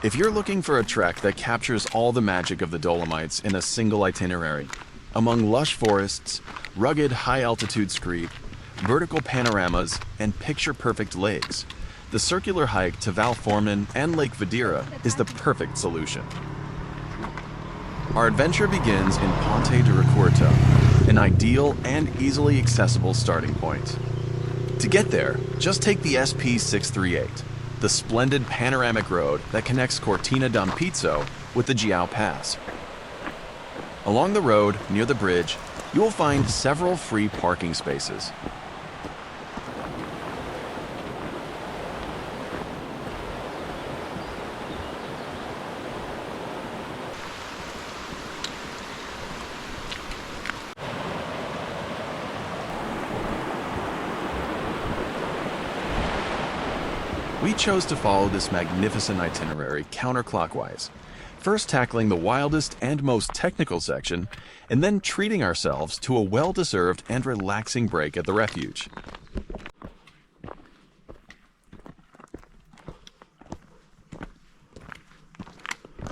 If you're looking for a trek that captures all the magic of the Dolomites in a single itinerary, among lush forests, rugged high-altitude screed, vertical panoramas, and picture-perfect lakes, the circular hike to Val Formin and Lake Federa is the perfect solution. Our adventure begins in Ponte de Rucùrto, an ideal and easily accessible starting point. To get there, just take the SP 638, the splendid panoramic road that connects Cortina d'Ampezzo with the Giau Pass. Along the road, near the bridge, you will find several free parking spaces. We chose to follow this magnificent itinerary counterclockwise, first tackling the wildest and most technical section, and then treating ourselves to a well-deserved and relaxing break at the refuge.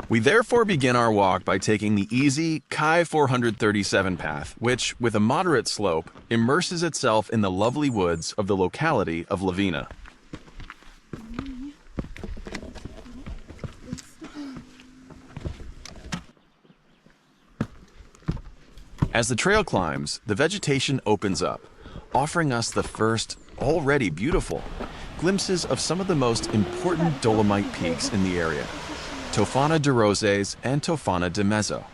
We therefore begin our walk by taking the easy Chi 437 path, which, with a moderate slope, immerses itself in the lovely woods of the locality of Lavina. As the trail climbs, the vegetation opens up, offering us the first, already beautiful, glimpses of some of the most important Dolomite peaks in the area, Tofana de Roses and Tofana de Mezzo.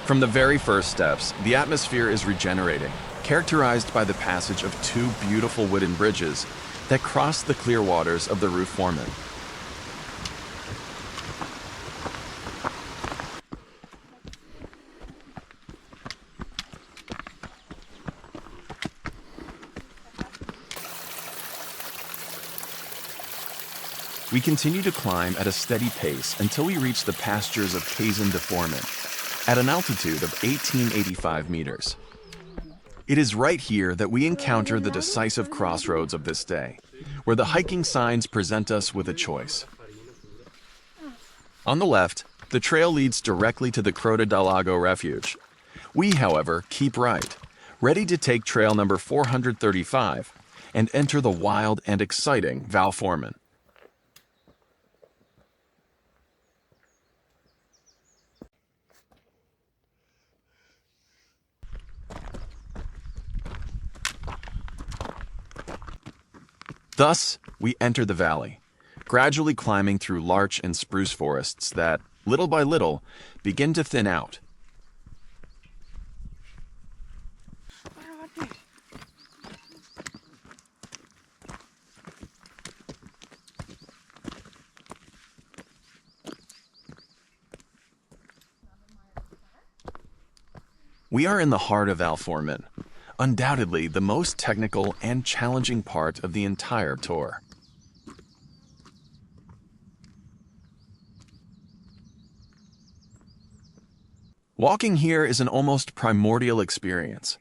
From the very first steps, the atmosphere is regenerating, characterized by the passage of two beautiful wooden bridges that cross the clear waters of the Ru Formin. We continue to climb at a steady pace until we reach the pastures of Cason de Formin, at an altitude of 1885 meters. It is right here that we encounter the decisive crossroads of this day, where the hiking signs present us with a choice. On the left, the trail leads directly to the Croda del Lago refuge. We, however, keep right, ready to take trail number 435 and enter the wild and exciting Val Formin. Thus, we enter the valley, gradually climbing through larch and spruce forests that, little by little, begin to thin out. We are in the heart of Val Formin, undoubtedly the most technical and challenging part of the entire tour. Walking here is an almost primordial experience.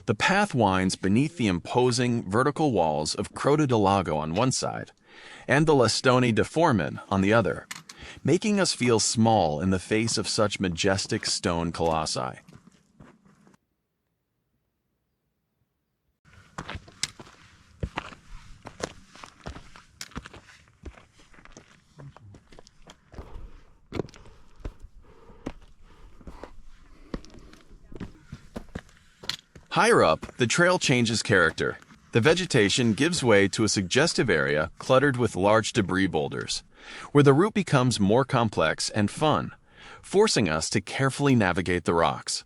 The path winds beneath the imposing vertical walls of Croda del Lago on one side, and the Lastoni de Formin on the other, making us feel small in the face of such majestic stone colossi. Higher up, the trail changes character. The vegetation gives way to a suggestive area cluttered with large debris boulders, where the route becomes more complex and fun, forcing us to carefully navigate the rocks.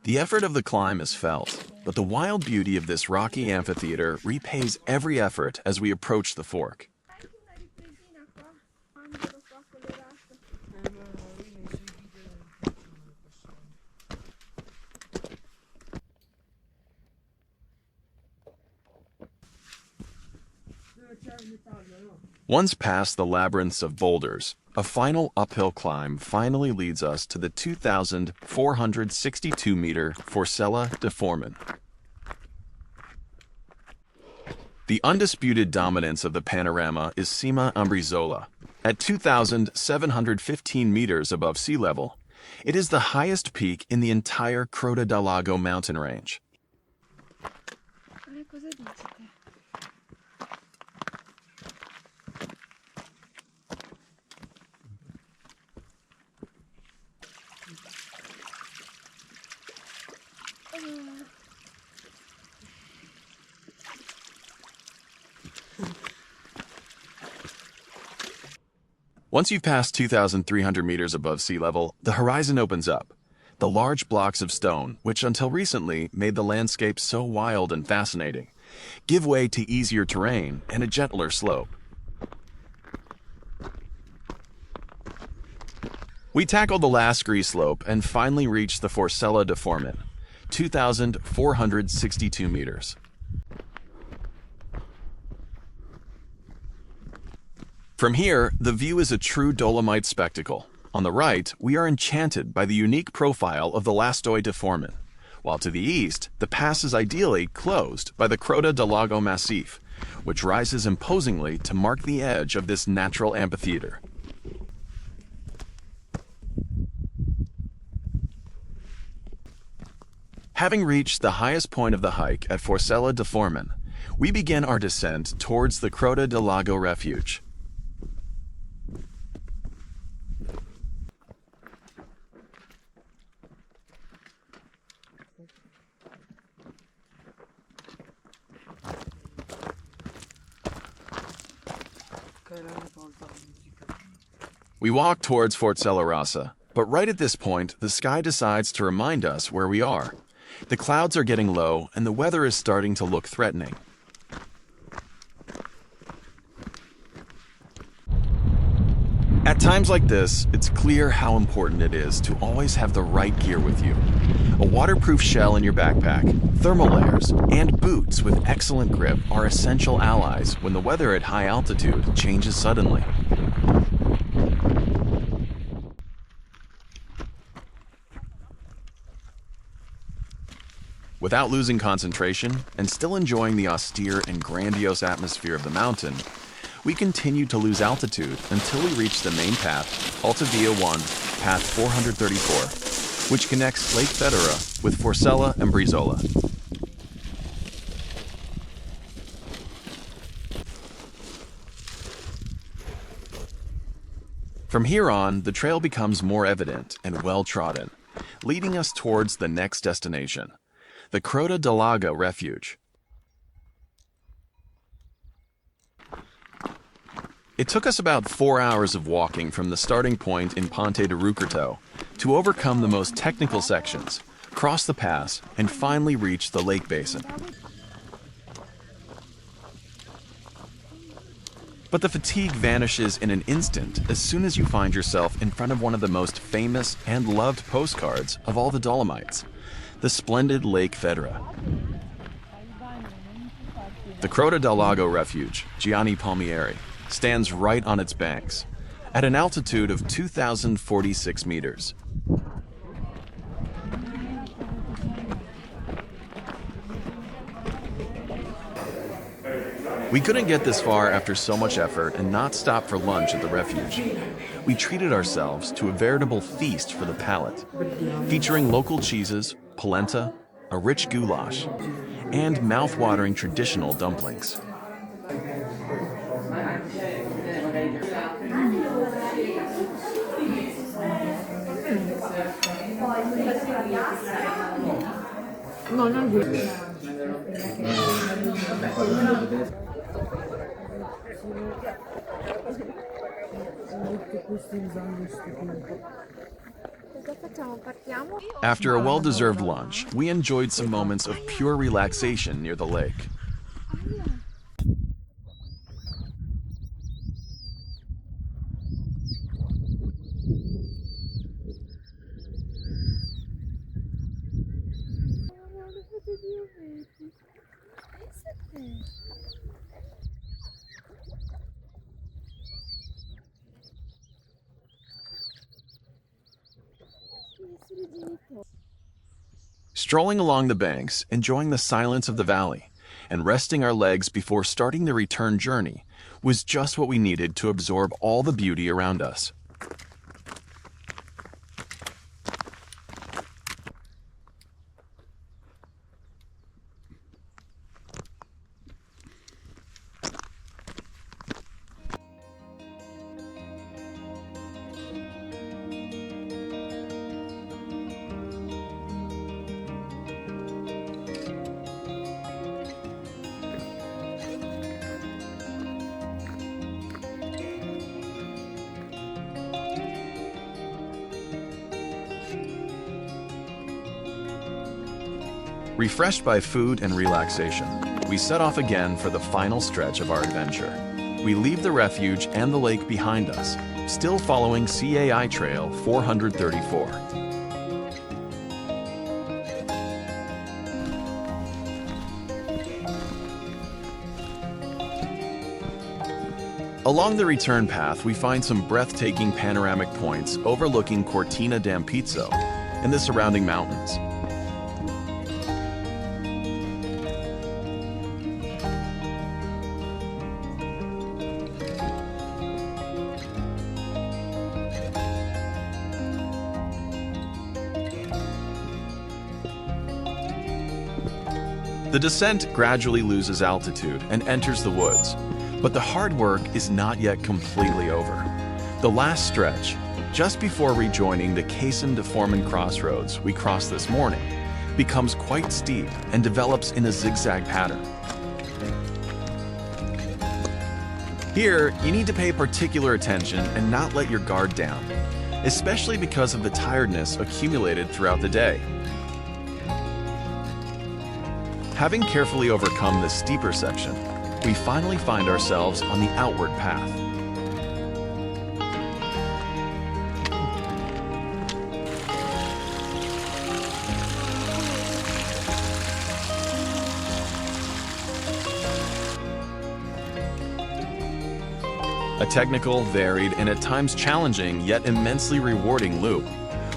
The effort of the climb is felt, but the wild beauty of this rocky amphitheater repays every effort as we approach the fork. Once past the labyrinths of boulders, a final uphill climb finally leads us to the 2,462-meter Forcella de Formin. The undisputed dominance of the panorama is Cima Ambriziola. At 2,715 meters above sea level, it is the highest peak in the entire Croda del Lago mountain range. Once you've passed 2,300 meters above sea level, the horizon opens up. The large blocks of stone, which until recently made the landscape so wild and fascinating, give way to easier terrain and a gentler slope. We tackle the last scree slope and finally reach the Forcella de Formin, 2,462 meters. From here, the view is a true Dolomite spectacle. On the right, we are enchanted by the unique profile of the Lastoi de Formin, while to the east, the pass is ideally closed by the Croda del Lago Massif, which rises imposingly to mark the edge of this natural amphitheater. Having reached the highest point of the hike at Forcella de Formin, we begin our descent towards the Croda del Lago refuge. We walk towards Forcella Rossa, but right at this point, the sky decides to remind us where we are. The clouds are getting low, and the weather is starting to look threatening. At times like this, it's clear how important it is to always have the right gear with you. A waterproof shell in your backpack, thermal layers, and boots with excellent grip are essential allies when the weather at high altitude changes suddenly. Without losing concentration and still enjoying the austere and grandiose atmosphere of the mountain, we continue to lose altitude until we reach the main path, Alta Via 1, path 434, which connects Lake Federa with Forcella and Ambriziola. From here on, the trail becomes more evident and well-trodden, leading us towards the next destination, the Croda del Lago refuge. It took us about 4 hours of walking from the starting point in Ponte de Rucùrto to overcome the most technical sections, cross the pass, and finally reach the lake basin. But the fatigue vanishes in an instant as soon as you find yourself in front of one of the most famous and loved postcards of all the Dolomites, the splendid Lake Federa. The Croda del Lago refuge, Gianni Palmieri, stands right on its banks, at an altitude of 2,046 meters. We couldn't get this far after so much effort and not stop for lunch at the refuge. We treated ourselves to a veritable feast for the palate, featuring local cheeses, polenta, a rich goulash, and mouth-watering traditional dumplings. After a well-deserved lunch, we enjoyed some moments of pure relaxation near the lake. Strolling along the banks, enjoying the silence of the valley, and resting our legs before starting the return journey was just what we needed to absorb all the beauty around us. Refreshed by food and relaxation, we set off again for the final stretch of our adventure. We leave the refuge and the lake behind us, still following CAI Trail 434. Along the return path, we find some breathtaking panoramic points overlooking Cortina d'Ampezzo and the surrounding mountains. The descent gradually loses altitude and enters the woods, but the hard work is not yet completely over. The last stretch, just before rejoining the Cason de Formin crossroads we crossed this morning, becomes quite steep and develops in a zigzag pattern. Here, you need to pay particular attention and not let your guard down, especially because of the tiredness accumulated throughout the day. Having carefully overcome the steeper section, we finally find ourselves on the outward path. A technical, varied, and at times challenging yet immensely rewarding loop.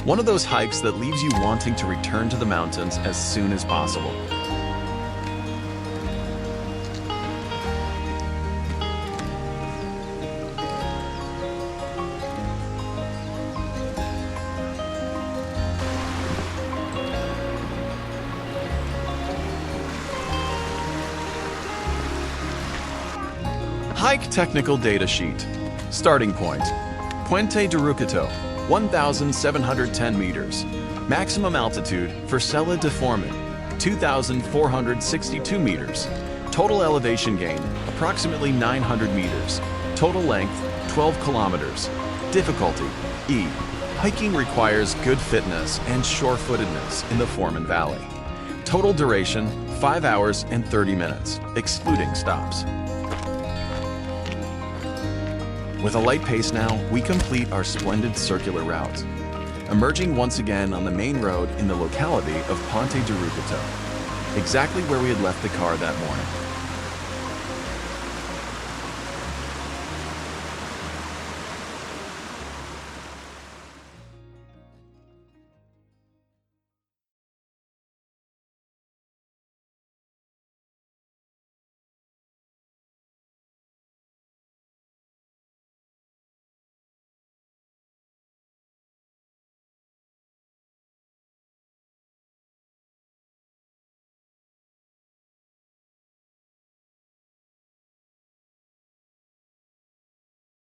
One of those hikes that leaves you wanting to return to the mountains as soon as possible. Hike technical data sheet. Starting point, Ponte de Rucùrto, 1,710 meters. Maximum altitude for Cinque Torri, 2,462 meters. Total elevation gain, approximately 900 meters. Total length, 12 kilometers. Difficulty, E. Hiking requires good fitness and sure-footedness in the Formin Valley. Total duration, 5 hours and 30 minutes, excluding stops. With a light pace now, we complete our splendid circular route, emerging once again on the main road in the locality of Ponte de Rucùrto, exactly where we had left the car that morning.